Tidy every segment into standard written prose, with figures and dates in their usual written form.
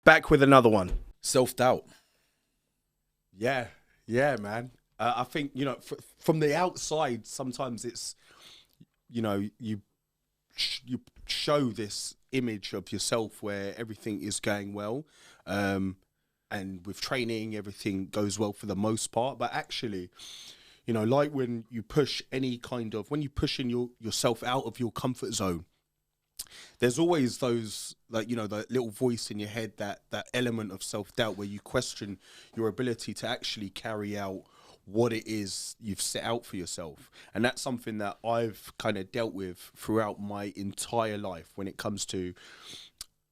Back with another one. Self-doubt. Yeah, yeah, man. I think, from the outside, sometimes it's, you show this image of yourself where everything is going well. And with training, everything goes well for the most part. But actually, like when you push when you push in yourself out of your comfort zone, there's always those, the little voice in your head, that element of self-doubt where you question your ability to actually carry out what it is you've set out for yourself. And that's something that I've kind of dealt with throughout my entire life when it comes to,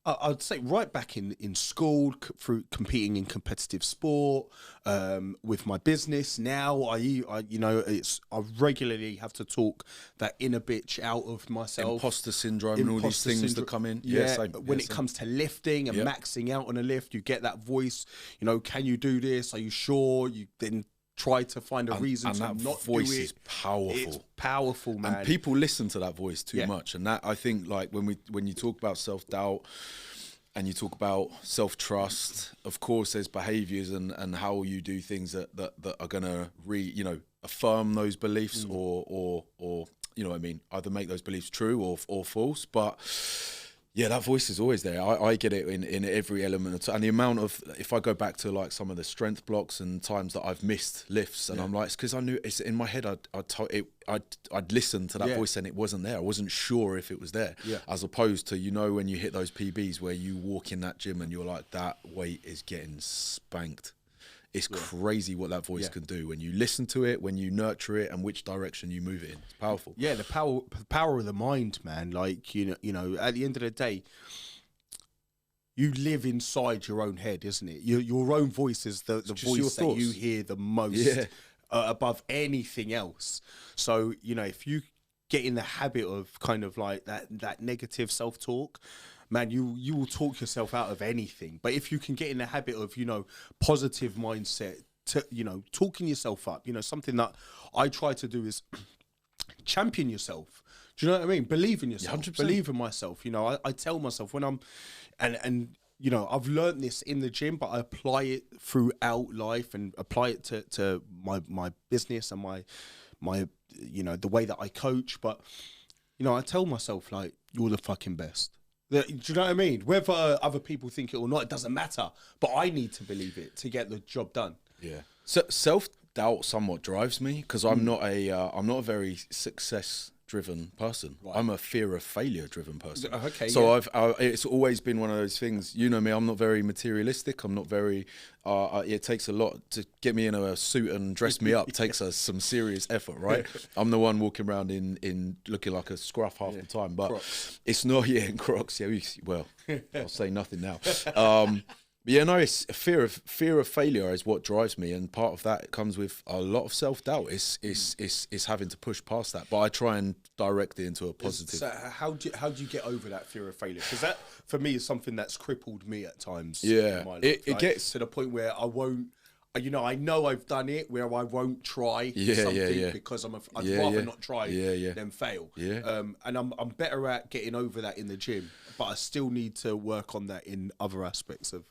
I'd say right back in school, through competing in competitive sport, with my business. Now I regularly have to talk that inner bitch out of myself. Imposter syndrome and all these things that come in. Yeah, same. when it comes to lifting and maxing out on a lift, you get that voice, can you do this? Are you sure? You then try to find a reason to not do it. And that voice is powerful. It's powerful, man. And people listen to that voice too much. And that, I think, like when you talk about self-doubt and you talk about self-trust, of course there's behaviours and how you do things that are gonna affirm those beliefs or you know what I mean, either make those beliefs true or false. But yeah, that voice is always there. I get it in every element. And the amount of, if I go back to like some of the strength blocks and times that I've missed lifts, and I'm like, it's because I knew it's in my head. I'd listen to that voice and it wasn't there. I wasn't sure if it was there. Yeah. As opposed to, when you hit those PBs where you walk in that gym and you're like, that weight is getting spanked. It's crazy what that voice can do when you listen to it, when you nurture it, and which direction you move it in. It's powerful. Yeah, the power of the mind, man. Like, at the end of the day, you live inside your own head, isn't it? Your own voice is the voice that you hear the most above anything else. So, if you get in the habit of kind of like that negative self-talk, man, you will talk yourself out of anything. But if you can get in the habit of, positive mindset, talking yourself up, something that I try to do is champion yourself. Do you know what I mean? Believe in yourself. 100%. Believe in myself. I tell myself when I'm, and I've learned this in the gym, but I apply it throughout life and apply it to my business and my the way that I coach. But, I tell myself, like, you're the fucking best. Do you know what I mean? Whether other people think it or not, it doesn't matter. But I need to believe it to get the job done. Yeah. So self-doubt somewhat drives me because I'm not a very success-driven person. Right. I'm a fear of failure-driven person. Okay. So it's always been one of those things. You know me. I'm not very materialistic. I'm not very. It takes a lot to get me in a suit and dress me up. It takes some serious effort, right? I'm the one walking around in looking like a scruff half the time, but Crocs. It's not. Yeah, in Crocs. Yeah. Well, I'll say nothing now. Yeah, no, it's fear of failure is what drives me, and part of that comes with a lot of self-doubt. It's having to push past that, but I try and direct it into a positive. So how do you get over that fear of failure? Because that, for me, is something that's crippled me at times. Yeah, in my life. It gets to the point where I won't. I know I've done it where I won't try something because I'd rather not try than fail. Yeah. And I'm better at getting over that in the gym, but I still need to work on that in other aspects of.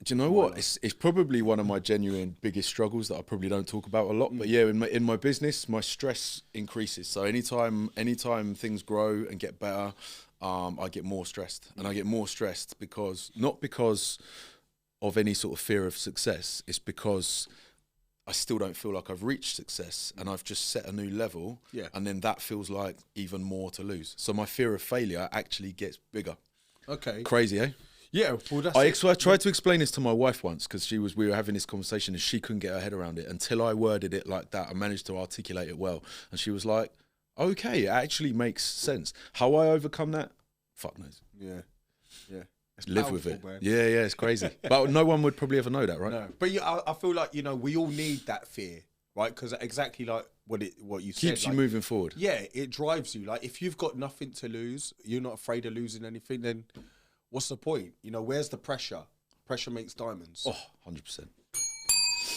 Do you know what? It's probably one of my genuine biggest struggles that I probably don't talk about a lot. But yeah, in my business, my stress increases. So anytime things grow and get better, I get more stressed, and I get more stressed not because of any sort of fear of success. It's because I still don't feel like I've reached success and I've just set a new level. Yeah. And then that feels like even more to lose. So my fear of failure actually gets bigger. Okay. Crazy, eh? Yeah. Well, that's I tried to explain this to my wife once because we were having this conversation and she couldn't get her head around it until I worded it like that. I managed to articulate it well. And she was like, okay, it actually makes sense. How I overcome that? Fuck knows. Yeah. Yeah. It's live with it, man. Yeah, it's crazy. But no one would probably ever know that, right? No, but I feel like we all need that fear, right? Because exactly like what you said, keeps you moving forward. Yeah, it drives you. Like if you've got nothing to lose, you're not afraid of losing anything. Then what's the point? Where's the pressure? Pressure makes diamonds. Oh, 100%.